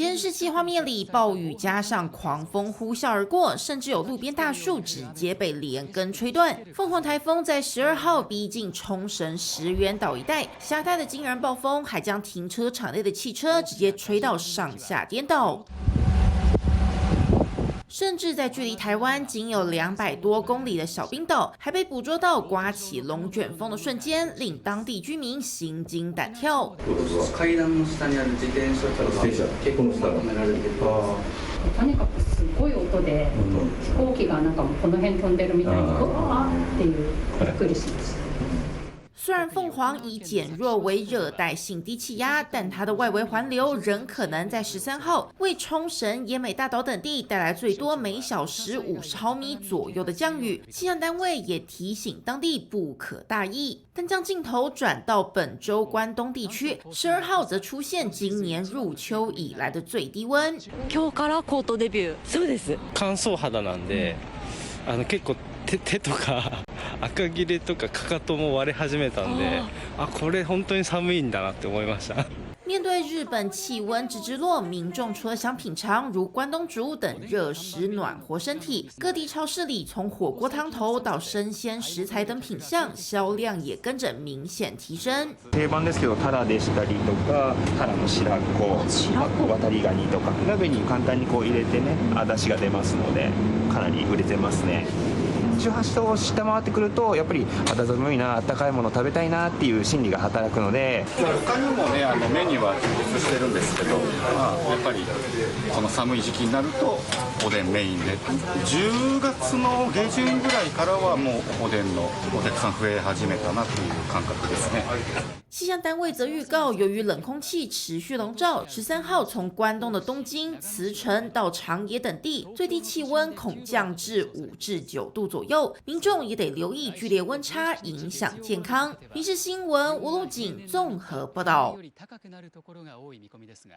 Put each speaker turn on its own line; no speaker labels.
监视器画面里，暴雨加上狂风呼啸而过，甚至有路边大树直接被连根吹断。凤凰台风在12号逼近冲绳石垣岛一带，狭带的惊人暴风还将停车场内的汽车直接吹到上下颠倒。甚至在距离台湾仅有200多公里的小冰岛，还被捕捉到刮起龙卷风的瞬間，令当地居民心惊胆跳。
階段の下にある自転車とか結構止められてる。
とにかくすごい音で飛行機がなんかこの辺飛んでるみたいにうわーっていうびっくりしました。
虽然凤凰已减弱为热带性低气压，但它的外围环流仍可能在13号为冲绳、奄美大岛等地带来最多每小时50毫米左右的降雨。气象单位也提醒当地不可大意。但将镜头转到本州关东地区，12号则出现今年入秋以来的最低温。
今日からコートデビュー。そうです。
乾燥肌なんで、結構手とか赤切れとかかかとも割れ始めたんで、これ本当に寒いんだなって思いました。
面对日本气温直直落，民众除了想品尝如关东煮等热食暖和身体，各地超市里从火锅汤头到生鲜食材等品项，销量也跟着明显提升。
定番ですけど、タラでしたりとか、タラの白子、渡りガニとか、鍋に簡単にこう入れてね、出汁が出ますので、かなり売れてますね。18度を下回ってくるとやっぱり肌寒いな、温かいもの食べたいなっていう心理が働くので、
他にもねメニューは充実してるんですけど、やっぱりこの寒い時期になるとおでんメインで、10月の下旬ぐらいからはもうおでんのお客さん増え始めたなという感覚ですね。
气象单位则预告，由于冷空气持续笼罩，13号从关东的东京、茨城到长野等地，最低气温恐降至5至9度左右，民众也得留意剧烈温差影响健康。民视新闻吴路景综合报道。